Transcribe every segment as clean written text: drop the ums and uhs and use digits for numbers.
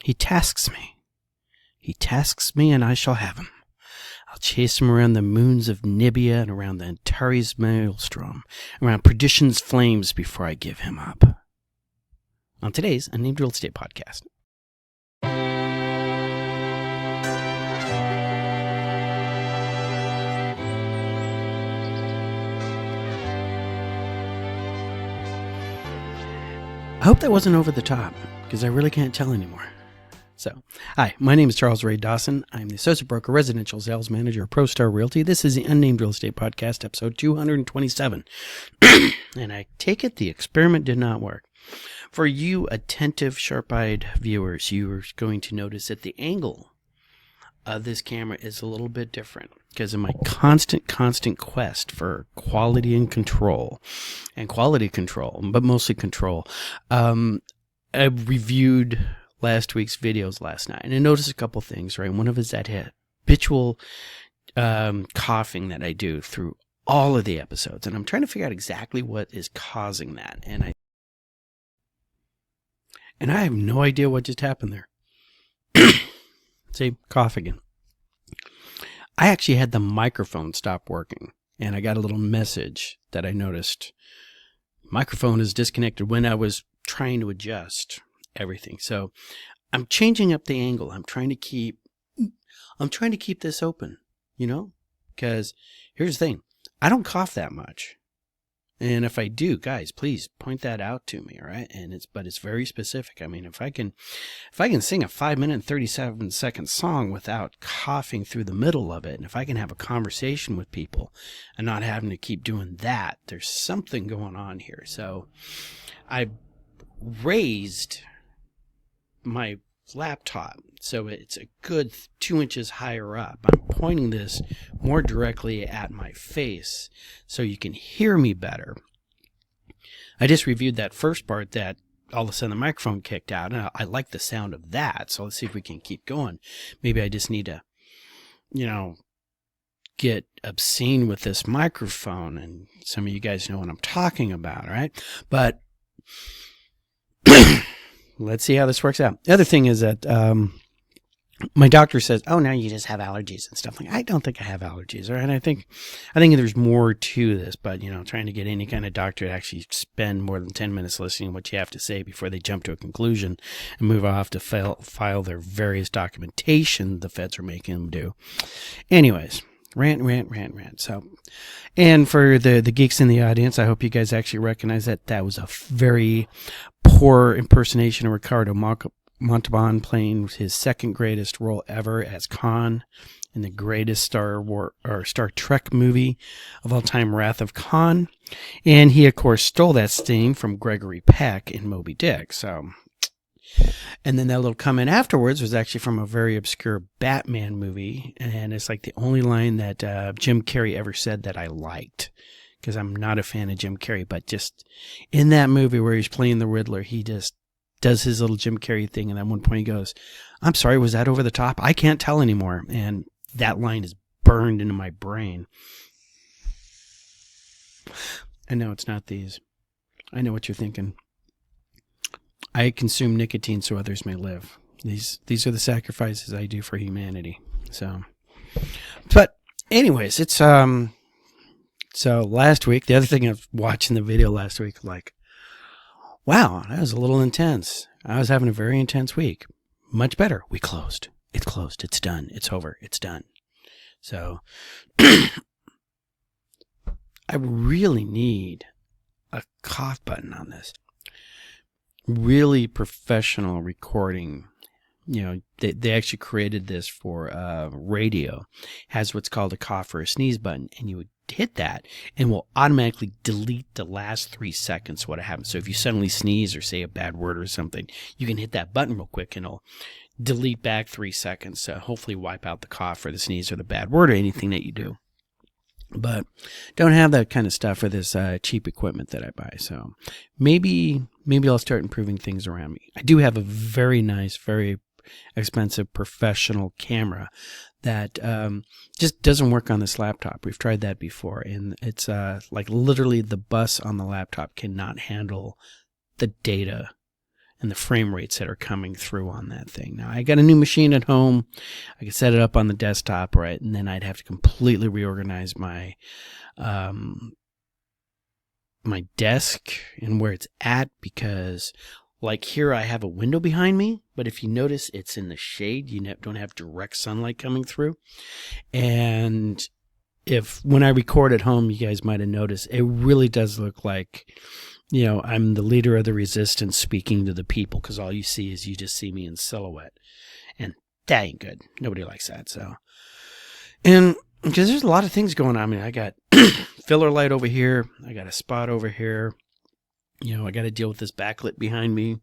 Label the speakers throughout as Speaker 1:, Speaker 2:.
Speaker 1: He tasks me. He tasks me, and I shall have him. I'll chase him around the moons of Nibia and around the Antares maelstrom, around perdition's flames before I give him up. On today's Unnamed Real Estate Podcast. I hope that wasn't over the top, because I really can't tell anymore. So, hi, my name is Charles Ray Dawson. I'm the Associate Broker, Residential Sales Manager of ProStar Realty. This is the Unnamed Real Estate Podcast, episode 227. And I take it the experiment did not work. For you attentive, sharp-eyed viewers, you are going to notice that the angle of this camera is a little bit different because of my constant quest for quality and quality control, but mostly control. I reviewed last week's videos last night, and I noticed a couple things, right? One of is that habitual coughing that I do through all of the episodes, and I'm trying to figure out exactly what is causing that, and I have no idea what just happened there. See, cough again. I actually had the microphone stop working, and I got a little message that I noticed. Microphone is disconnected when I was trying to adjust everything. So I'm changing up the angle. I'm trying to keep this open, because here's the thing. I don't cough that much. And if I do, guys, please point that out to me, all right? But it's very specific. I mean, if I can sing a 5-minute and 37-second song without coughing through the middle of it, and if I can have a conversation with people and not having to keep doing that, there's something going on here. So I raised my laptop so it's a good 2 inches higher up. I'm pointing this more directly at my face so you can hear me better. I just reviewed that first part that all of a sudden the microphone kicked out, and I like the sound of that, so let's see if we can keep going. Maybe I just need to get obscene with this microphone, and some of you guys know what I'm talking about, right? But let's see how this works out. The other thing is that my doctor says, "Oh, now you just have allergies and stuff." Like, I don't think I have allergies, right? I think there's more to this, but trying to get any kind of doctor to actually spend more than 10 minutes listening to what you have to say before they jump to a conclusion and move off to file their various documentation the feds are making them do. Anyways. Rant. So, and for the geeks in the audience, I hope you guys actually recognize that was a very poor impersonation of Ricardo Montalban playing his second greatest role ever as Khan in the greatest Star Trek movie of all time, Wrath of Khan. And he, of course, stole that theme from Gregory Peck in Moby Dick. So, and then that little comment afterwards was actually from a very obscure Batman movie, and it's like the only line that Jim Carrey ever said that I liked, because I'm not a fan of Jim Carrey, but just in that movie where he's playing the Riddler, he just does his little Jim Carrey thing, and at one point he goes, "I'm sorry, was that over the top? I can't tell anymore." And that line is burned into my brain. I know it's not these. I know what you're thinking. I consume nicotine so others may live. These are the sacrifices I do for humanity. So, but anyways, it's so last week, the other thing I was watching the video last week, like, wow, that was a little intense. I was having a very intense week. Much better. We closed. It's closed. It's done. It's over. It's done. So I really need a cough button on this. Really professional recording. They actually created this for radio. Has what's called a cough or a sneeze button, and you would hit that and will automatically delete the last 3 seconds what happens. So if you suddenly sneeze or say a bad word or something, you can hit that button real quick and it'll delete back 3 seconds to hopefully wipe out the cough or the sneeze or the bad word or anything that you do. But don't have that kind of stuff for this cheap equipment that I buy. So maybe I'll start improving things around me. I do have a very nice, very expensive professional camera that just doesn't work on this laptop. We've tried that before, and it's like literally the bus on the laptop cannot handle the data and the frame rates that are coming through on that thing. Now, I got a new machine at home. I could set it up on the desktop, right? And then I'd have to completely reorganize my my desk and where it's at, because like here I have a window behind me, but if you notice, it's in the shade. You don't have direct sunlight coming through. And when I record at home, you guys might have noticed, it really does look like, I'm the leader of the resistance speaking to the people, because all you see me in silhouette. And that ain't good. Nobody likes that. So, and because there's a lot of things going on. I mean, I got filler light over here. I got a spot over here. I got to deal with this backlit behind me.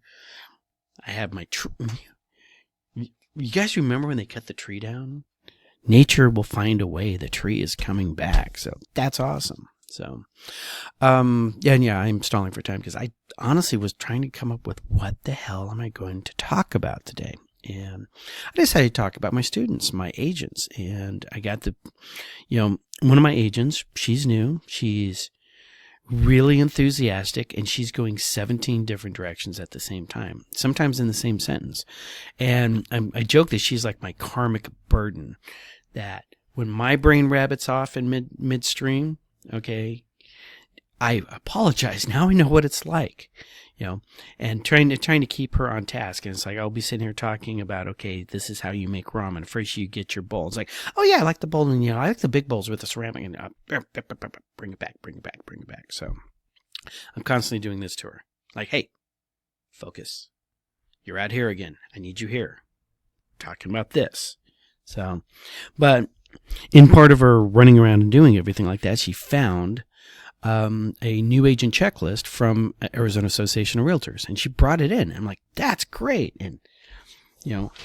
Speaker 1: I have my you guys remember when they cut the tree down? Nature will find a way. The tree is coming back. So that's awesome. So, I'm stalling for time because I honestly was trying to come up with what the hell am I going to talk about today? And I decided to talk about my students, my agents. And I got one of my agents, she's new. She's really enthusiastic, and she's going 17 different directions at the same time, sometimes in the same sentence. And I joke that she's like my karmic burden, that when my brain rabbits off in midstream, okay, I apologize. Now I know what it's like, and trying to keep her on task. And it's like, I'll be sitting here talking about, okay, this is how you make ramen. First you get your bowl. It's like, oh yeah, I like the bowl, and I like the big bowls with the ceramic, and bring it back. So I'm constantly doing this to her. Like, hey, focus. You're out here again. I need you here. Talking about this. So, but in part of her running around and doing everything like that, she found a new agent checklist from Arizona Association of Realtors, and she brought it in. I'm like, that's great. And,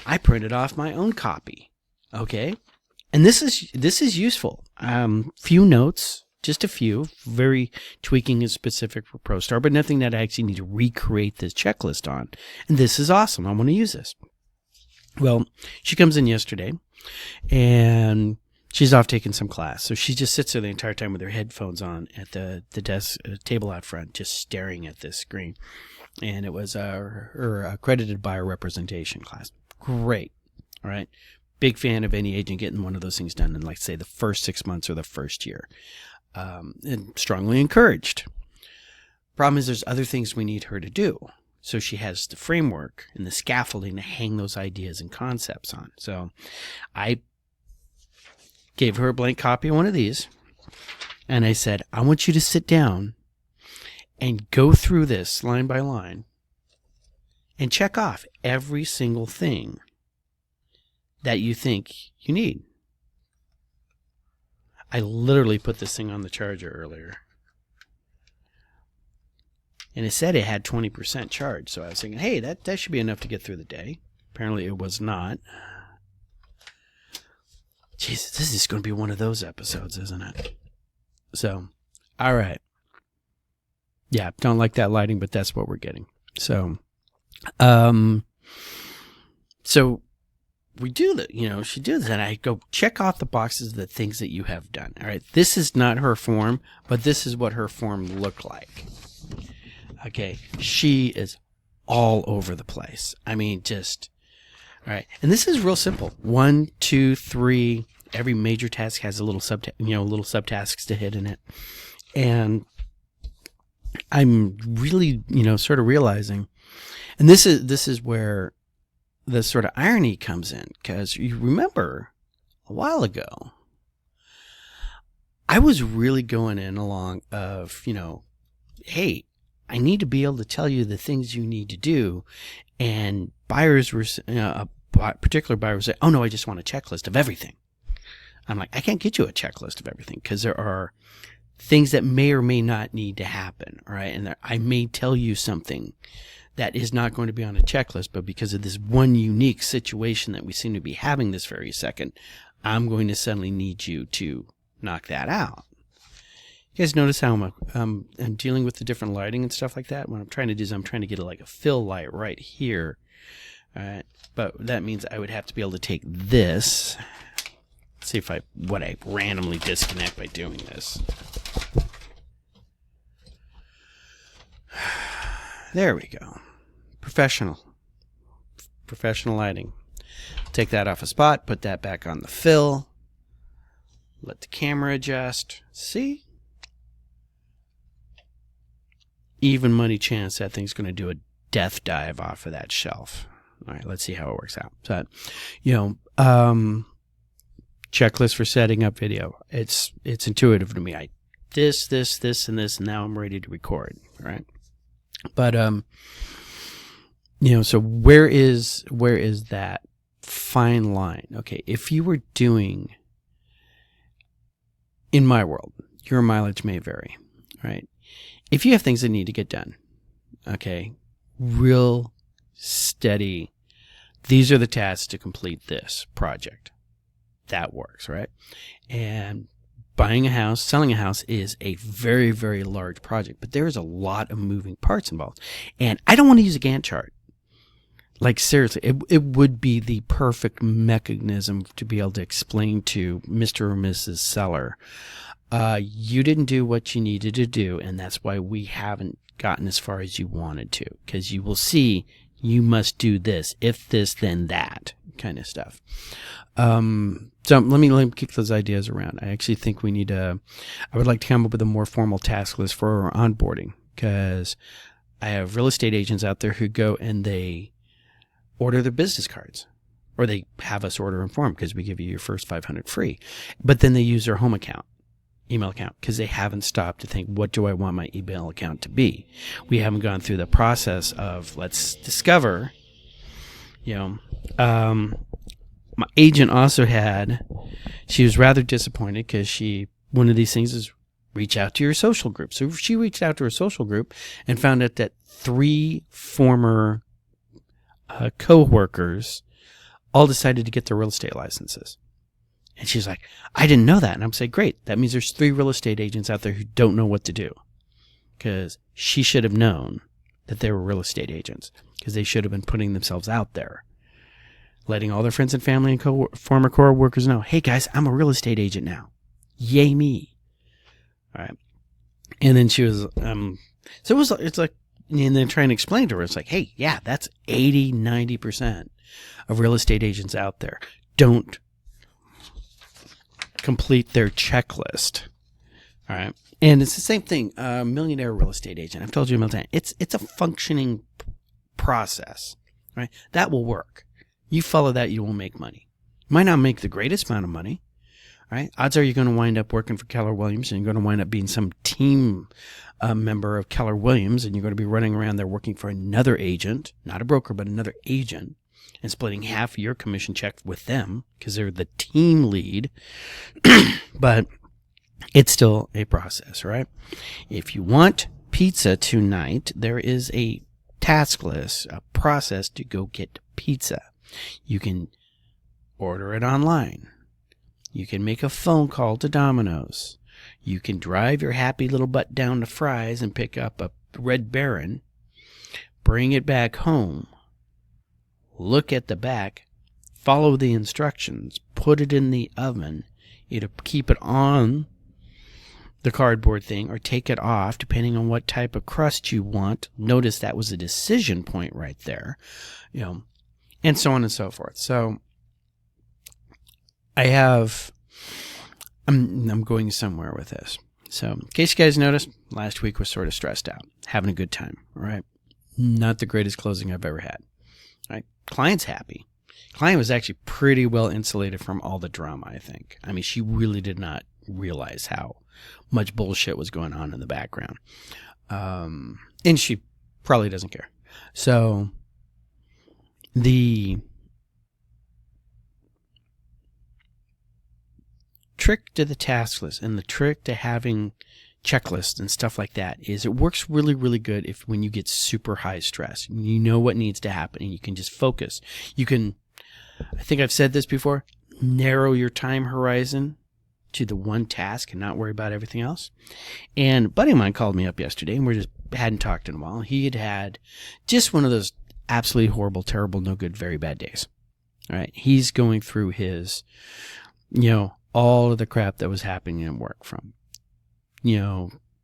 Speaker 1: I printed off my own copy. Okay. And this is useful. Few notes, just a few, very tweaking is specific for ProStar, but nothing that I actually need to recreate this checklist on. And this is awesome. I want to use this. Well, she comes in yesterday, and she's off taking some class. So she just sits there the entire time with her headphones on at the desk table out front, just staring at this screen. And it was her accredited buyer representation class. Great. All right. Big fan of any agent getting one of those things done in, like, say, the first 6 months or the first year. And strongly encouraged. Problem is, there's other things we need her to do. So she has the framework and the scaffolding to hang those ideas and concepts on. So I gave her a blank copy of one of these, and I said, I want you to sit down and go through this line by line and check off every single thing that you think you need. I literally put this thing on the charger earlier, and it said it had 20% charge. So I was thinking, hey, that should be enough to get through the day. Apparently it was not. Jesus, this is going to be one of those episodes, isn't it? So, all right. Yeah, don't like that lighting, but that's what we're getting. So, so we do that, she does that. I go, check off the boxes of the things that you have done. All right. This is not her form, but this is what her form looked like. Okay. She is all over the place. I mean, just, all right. And this is real simple. 1, 2, 3. Every major task has a little little subtasks to hit in it. And I'm really, sort of realizing, and this is where the sort of irony comes in, because you remember a while ago, I was really going in along of, hey, I need to be able to tell you the things you need to do. And buyers were, a particular buyer was saying, oh no, I just want a checklist of everything. I'm like, I can't get you a checklist of everything, because there are things that may or may not need to happen, right? And I may tell you something that is not going to be on a checklist, but because of this one unique situation that we seem to be having this very second, I'm going to suddenly need you to knock that out. You guys notice how I'm dealing with the different lighting and stuff like that? What I'm trying to do is I'm trying to get like a fill light right here. All right, but that means I would have to be able to take this. See if I randomly disconnect by doing this. There we go. professional lighting. Take that off a spot, put that back on the fill, let the camera adjust. See? Even money chance that thing's going to do a death dive off of that shelf. All right, let's see how it works out. So, checklist for setting up video. It's intuitive to me. This, and this, and now I'm ready to record. All right. But, so where is that fine line? Okay. If you were doing, in my world, your mileage may vary, right? If you have things that need to get done, okay, real steady, these are the tasks to complete this project. That works, right? And buying a house, selling a house is a very, very large project, but there's a lot of moving parts involved. And I don't want to use a Gantt chart. Like, seriously, it would be the perfect mechanism to be able to explain to Mr. or Mrs. Seller, you didn't do what you needed to do, and that's why we haven't gotten as far as you wanted to. Because you will see, you must do this, if this, then that kind of stuff. So let me kick those ideas around. I actually think we need I would like to come up with a more formal task list for our onboarding, because I have real estate agents out there who go and they order their business cards, or they have us order them for them because we give you your first 500 free. But then they use their home account, email account, because they haven't stopped to think, what do I want my email account to be? We haven't gone through the process of, let's discover, my agent also she was rather disappointed because one of these things is reach out to your social group. So she reached out to her social group and found out that 3 former co-workers all decided to get their real estate licenses. And she's like, I didn't know that. And I'm saying, great. That means there's 3 real estate agents out there who don't know what to do. Because she should have known that they were real estate agents. Because they should have been putting themselves out there. Letting all their friends and family and former co-workers know, hey guys, I'm a real estate agent now. Yay me. All right. And then she was, it's like, and then trying to explain to her, it's like, hey, yeah, that's 80-90% of real estate agents out there don't complete their checklist. All right. And it's the same thing. Millionaire real estate agent. I've told you a million times. It's a functioning process, right? That will work. You follow that, you will make money. You might not make the greatest amount of money, right? Odds are you're going to wind up working for Keller Williams, and you're going to wind up being some team member of Keller Williams, and you're going to be running around there working for another agent, not a broker, but another agent, and splitting half of your commission check with them because they're the team lead. But it's still a process, right? If you want pizza tonight, there is a task list, a process to go get pizza. You can order it online. You can make a phone call to Domino's. You can drive your happy little butt down to Fry's and pick up a Red Baron, bring it back home, look at the back, follow the instructions, put it in the oven, either keep it on the cardboard thing or take it off depending on what type of crust you want. Notice that was a decision point right there, and so on and so forth. So I'm going somewhere with this. So in case you guys noticed, last week was sort of stressed out, having a good time, all right? Not the greatest closing I've ever had, all right? Client's happy. Client was actually pretty well insulated from all the drama, I think. I mean, she really did not realize how much bullshit was going on in the background. And she probably doesn't care. So the trick to the task list and the trick to having checklists and stuff like that is it works really, really good when you get super high stress. You know what needs to happen and you can just focus. You can, I think I've said this before, narrow your time horizon to the one task and not worry about everything else. And a buddy of mine called me up yesterday and we hadn't talked in a while. He had just one of those absolutely horrible, terrible, no good, very bad days. All right. He's going through his, all of the crap that was happening at work, from,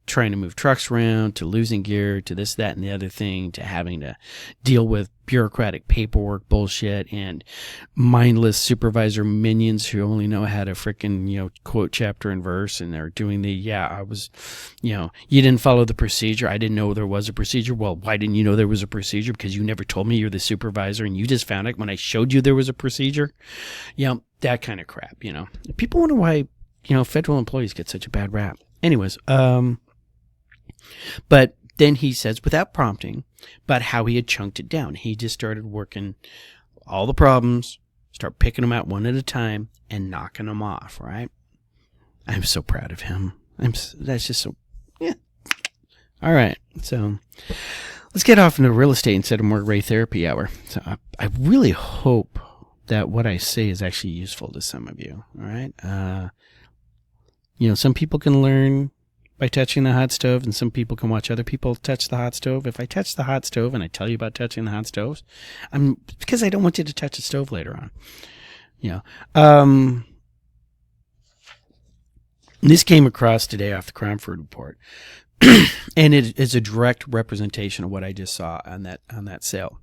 Speaker 1: trying to move trucks around, to losing gear, to this, that, and the other thing, to having to deal with bureaucratic paperwork bullshit and mindless supervisor minions who only know how to frickin', quote chapter and verse, and they're doing you didn't follow the procedure. I didn't know there was a procedure. Well, why didn't you know there was a procedure? Because you never told me you're the supervisor, and you just found out when I showed you there was a procedure. That kind of crap, People wonder why, federal employees get such a bad rap. Anyways, but then he says, without prompting, about how he had chunked it down. He just started working all the problems, start picking them out one at a time, and knocking them off, right? I'm so proud of him. That's just so, yeah. All right, so let's get off into real estate instead of more Ray therapy hour. So I really hope that what I say is actually useful to some of you, all right? Some people can learn by touching the hot stove, and some people can watch other people touch the hot stove. If I touch the hot stove and I tell you about touching the hot stoves, because I don't want you to touch the stove later on. This came across today off the Cromford Report, and it is a direct representation of what I just saw on that sale.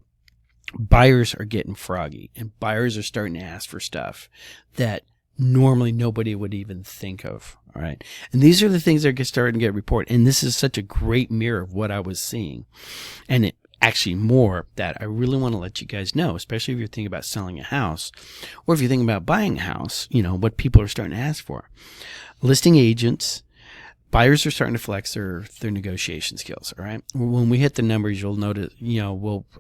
Speaker 1: Buyers are getting froggy, and buyers are starting to ask for stuff that normally nobody would even think of. All right. And these are the things that are starting to get reported. And this is such a great mirror of what I was seeing. And it actually more that I really want to let you guys know, especially if you're thinking about selling a house, or if you're thinking about buying a house, what people are starting to ask for. Listing agents, buyers are starting to flex their negotiation skills. All right. When we hit the numbers, you'll notice,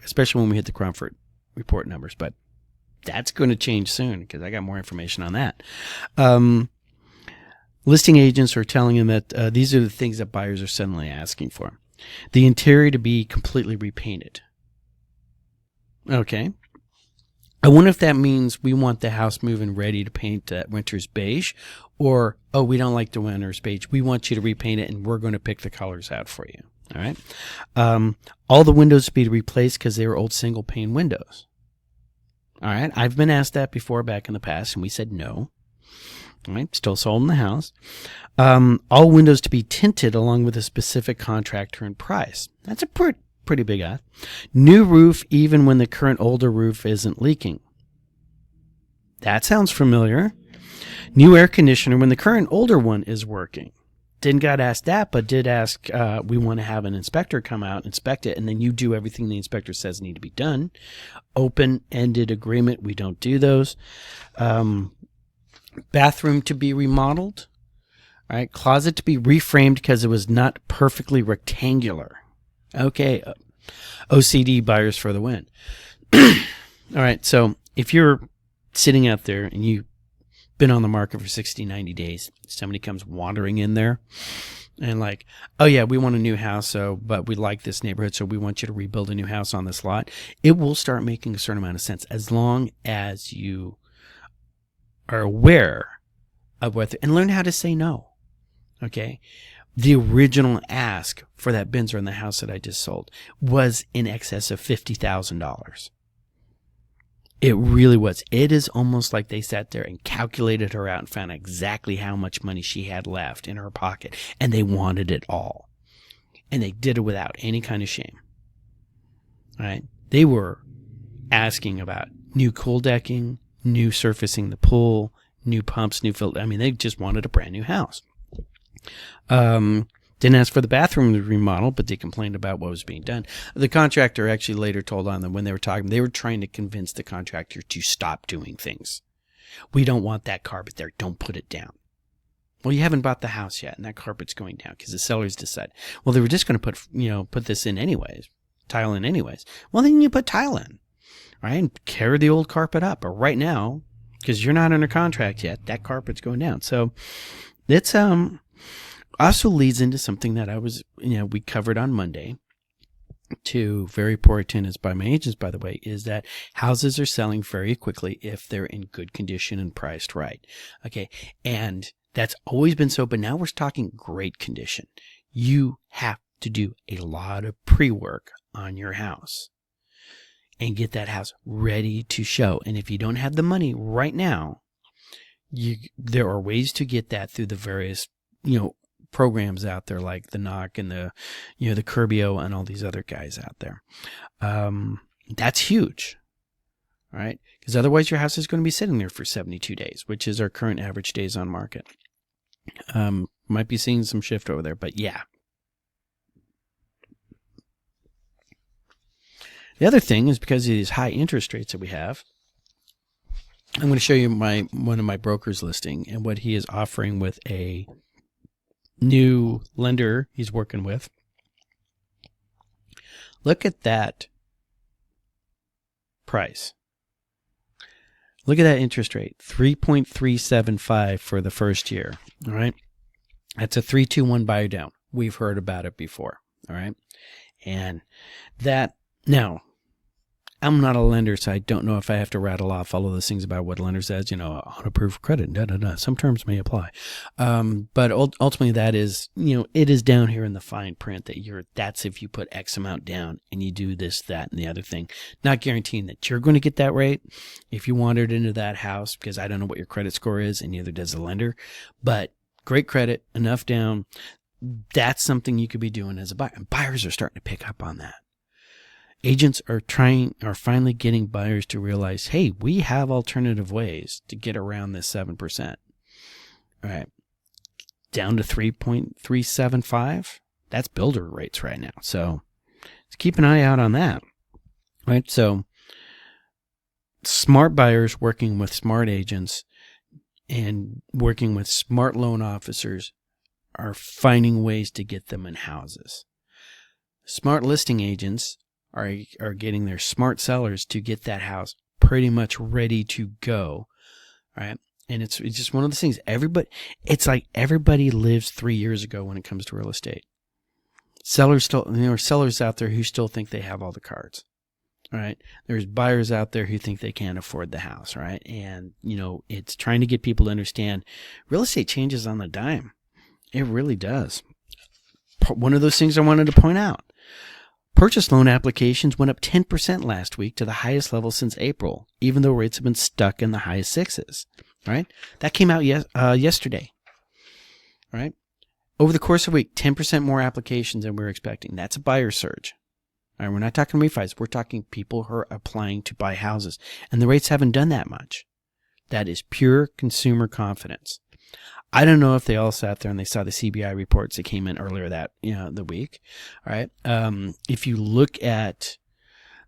Speaker 1: especially when we hit the Cromford Report numbers, but that's going to change soon because I got more information on that. Listing agents are telling them that these are the things that buyers are suddenly asking for. The interior to be completely repainted. Okay. I wonder if that means we want the house moving ready to paint winter's beige, or, we don't like the winter's beige. We want you to repaint it, and we're going to pick the colors out for you. All right. All the windows to be replaced because they were old single pane windows. All right. I've been asked that before back in the past, and we said no. All right. Still sold in the house. All windows to be tinted along with a specific contractor and price. That's a pretty big ask. New roof even when the current older roof isn't leaking. That sounds familiar. New air conditioner when the current older one is working. Didn't got asked that, but did ask, we want to have an inspector come out, inspect it, and then you do everything the inspector says need to be done. Open-ended agreement, we don't do those. Bathroom to be remodeled. All right, closet to be reframed because it was not perfectly rectangular. Okay, OCD buyers for the win. All right, so if you're sitting out there and you've been on the market for 60, 90 days, somebody comes wandering in there and like, oh yeah, we want a new house, but we like this neighborhood, so we want you to rebuild a new house on this lot. It will start making a certain amount of sense as long as you are aware of what, and learn how to say no. Okay. The original ask for that Benzer in the house that I just sold was in excess of $50,000. It really was. It is almost like they sat there and calculated her out and found exactly how much money she had left in her pocket, and they wanted it all. And they did it without any kind of shame. All right? They were asking about new cool decking, new surfacing the pool, new pumps, new filter. I mean, they just wanted a brand new house. Didn't ask for the bathroom to remodel, but they complained about what was being done. The contractor actually later told on them when they were talking, they were trying to convince the contractor to stop doing things. We don't want that carpet there. Don't put it down. Well, you haven't bought the house yet, and that carpet's going down because the sellers decide, well, they were just going to put this in anyways, tile in anyways. Well, then you put tile in, right? And carry the old carpet up. But right now, because you're not under contract yet, that carpet's going down. So it's also leads into something that we covered on Monday. To very poor attendance by my agents, by the way, is that houses are selling very quickly if they're in good condition and priced right. Okay. And that's always been so, but now we're talking great condition. You have to do a lot of pre-work on your house and get that house ready to show. And if you don't have the money right now, there are ways to get that through the various, programs out there like the Knock and the Curbio and all these other guys out there. That's huge, right? Because otherwise your house is going to be sitting there for 72 days, which is our current average days on market. Might be seeing some shift over there, but yeah. The other thing is because of these high interest rates that we have, I'm going to show you one of my brokers listing and what he is offering with a new lender he's working with. Look at that price. Look at that interest rate, 3.375 for the first year. All right. That's a 3-2-1 buy down. We've heard about it before. All right. And that, now, I'm not a lender, so I don't know if I have to rattle off all of those things about what a lender says, unapproved credit, some terms may apply. But ultimately that is, it is down here in the fine print that that's if you put X amount down and you do this, that, and the other thing, not guaranteeing that you're going to get that rate if you wandered into that house, because I don't know what your credit score is and neither does the lender, but great credit, enough down. That's something you could be doing as a buyer. And buyers are starting to pick up on that. Agents are finally getting buyers to realize, hey, we have alternative ways to get around this 7%. All right. Down to 3.375. That's builder rates right now. So keep an eye out on that. Right. So smart buyers working with smart agents and working with smart loan officers are finding ways to get them in houses. Smart listing agents are getting their smart sellers to get that house pretty much ready to go, right? And it's just one of those things. It's like everybody lives 3 years ago when it comes to real estate. Sellers sellers out there who still think they have all the cards, right? There's buyers out there who think they can't afford the house, right? And it's trying to get people to understand real estate changes on the dime. It really does. One of those things I wanted to point out. Purchase loan applications went up 10% last week to the highest level since April, even though rates have been stuck in the high sixes, right? That came out yesterday, right? Over the course of a week, 10% more applications than we were expecting. That's a buyer surge. All right, we're not talking refis. We're talking people who are applying to buy houses, and the rates haven't done that much. That is pure consumer confidence. I don't know if they all sat there and they saw the CBI reports that came in earlier the week. All right. If you look at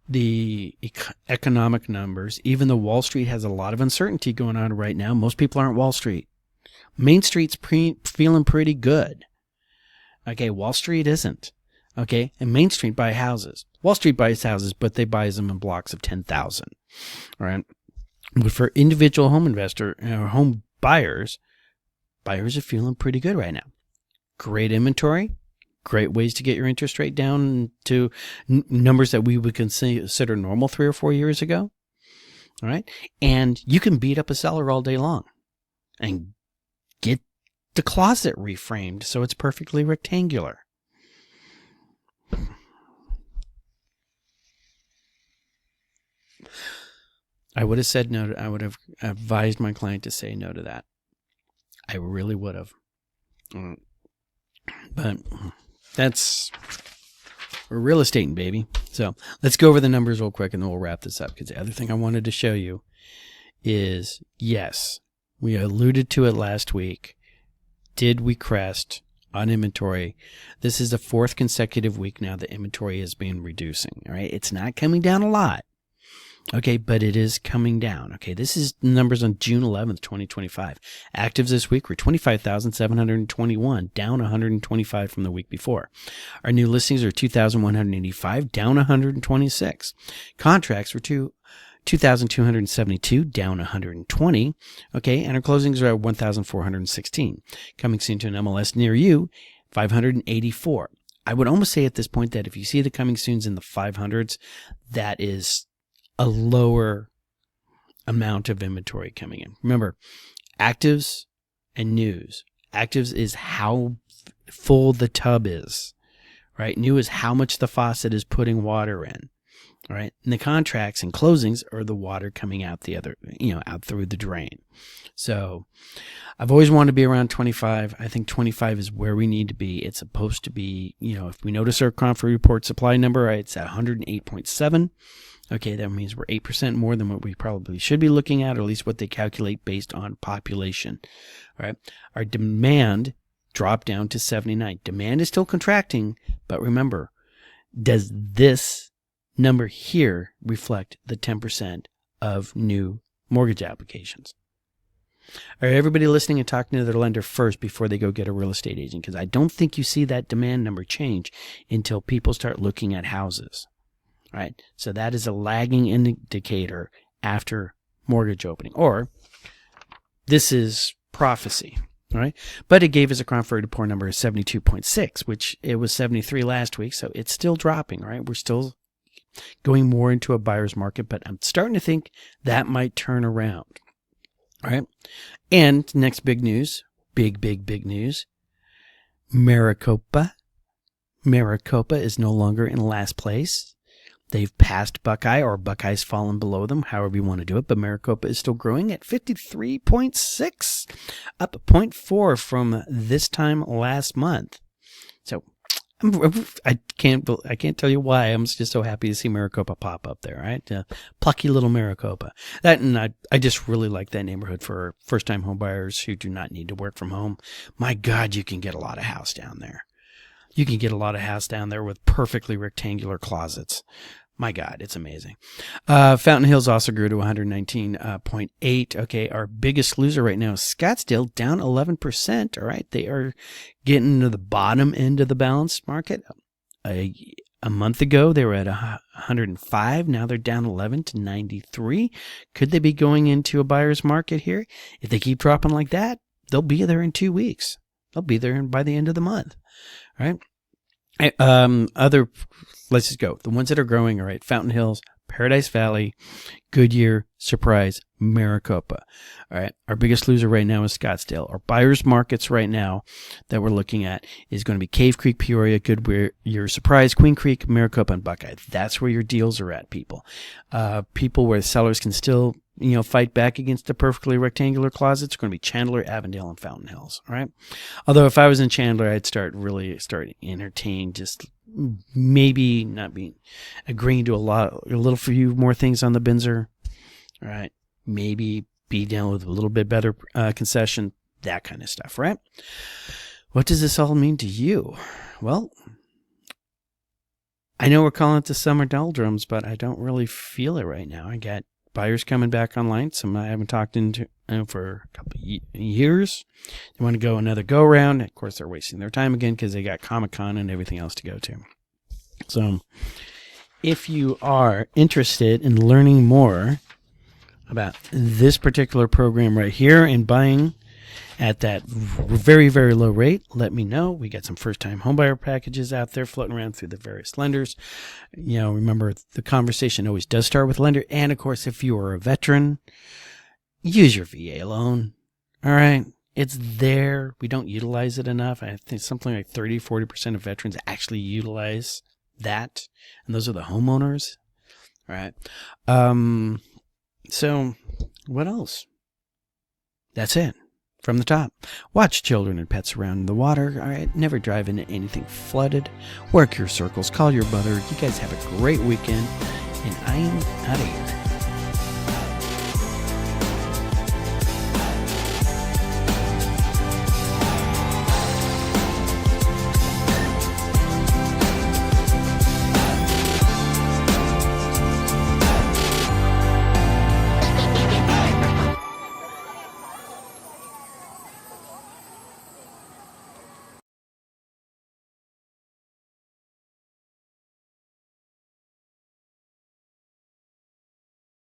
Speaker 1: the economic numbers, even though Wall Street has a lot of uncertainty going on right now, most people aren't Wall Street. Main Street's feeling pretty good. Okay. Wall Street isn't. Okay. And Main Street buys houses. Wall Street buys houses, but they buys them in blocks of 10,000. All right. But for individual home home buyers are feeling pretty good right now. Great inventory, great ways to get your interest rate down to numbers that we would consider normal 3 or 4 years ago. All right. And you can beat up a seller all day long and get the closet reframed so it's perfectly rectangular. I would have said no. I would have advised my client to say no to that. I really would have. But that's real estate, baby. So let's go over the numbers real quick and then we'll wrap this up. Because the other thing I wanted to show you is, yes, we alluded to it last week. Did we crest on inventory? This is the 4th consecutive week now that inventory has been reducing. All right. It's not coming down a lot. Okay, but it is coming down. Okay, this is numbers on June 11th, 2025. Actives this week were 25,721, down 125 from the week before. Our new listings are 2,185, down 126. Contracts were 2,272, down 120. Okay, and our closings are at 1,416. Coming soon to an MLS near you, 584. I would almost say at this point that if you see the coming soons in the 500s, that is a lower amount of inventory coming in. Remember, actives and news. Actives is how full the tub is, right? New is how much the faucet is putting water in. All right. And the contracts and closings are the water coming out the other, out through the drain. So I've always wanted to be around 25. I think 25 is where we need to be. It's supposed to be, if we notice our conference report supply number, right, it's at 108.7. Okay, that means we're 8% more than what we probably should be looking at, or at least what they calculate based on population. All right. Our demand dropped down to 79. Demand is still contracting, but remember, does this number here reflect the 10% of new mortgage applications? Are everybody listening and talking to their lender first before they go get a real estate agent? Because I don't think you see that demand number change until people start looking at houses. All right, so that is a lagging indicator after mortgage opening, or this is prophecy. All right, but it gave us a conference report number of 72.6, which it was 73 last week, so it's still dropping. Right, we're still going more into a buyer's market, but I'm starting to think that might turn around. All right, and next big news, big news, Maricopa is no longer in last place. They've passed Buckeye, or Buckeye's fallen below them, however you want to do it, but Maricopa is still growing at 53.6, up 0.4 from this time last month. So I can't tell you why. I'm just so happy to see Maricopa pop up there, right? Plucky little Maricopa. That, and I just really like that neighborhood for first-time home buyers who do not need to work from home. My God, you can get a lot of house down there. You can get a lot of house down there with perfectly rectangular closets. My God, it's amazing. Fountain Hills also grew to 119.8. Okay, our biggest loser right now is Scottsdale, down 11%. All right, they are getting to the bottom end of the balanced market. A month ago, they were at 105. Now they're down 11 to 93. Could they be going into a buyer's market here? If they keep dropping like that, they'll be there in 2 weeks. They'll be there by the end of the month. All right. Let's just go. The ones that are growing, all right, Fountain Hills, Paradise Valley, Goodyear, Surprise, Maricopa. All right. Our biggest loser right now is Scottsdale. Our buyer's markets right now that we're looking at is going to be Cave Creek, Peoria, Goodyear, Surprise, Queen Creek, Maricopa, and Buckeye. That's where your deals are at, people. People where sellers can still, fight back against the perfectly rectangular closets are going to be Chandler, Avondale, and Fountain Hills. All right. Although if I was in Chandler, I'd start entertaining just maybe not being agreeing to a little few more things on the Binzer. All right. Maybe be down with a little bit better concession, that kind of stuff, right? What does this all mean to you? Well, I know we're calling it the summer doldrums, but I don't really feel it right now. I got buyers coming back online, some I haven't talked into for a couple of years. They want to go another go-round. Of course, they're wasting their time again because they got Comic-Con and everything else to go to. So if you are interested in learning more about this particular program right here and buying at that very, very low rate, let me know. We got some first-time homebuyer packages out there floating around through the various lenders. Remember, the conversation always does start with lender. And, of course, if you are a veteran, use your VA loan. All right? It's there. We don't utilize it enough. I think something like 30-40% of veterans actually utilize that. And those are the homeowners. All right? So, what else? That's it. From the top, watch children and pets around the water. All right, never drive into anything flooded. Work your circles. Call your mother. You guys have a great weekend, and I am out of here.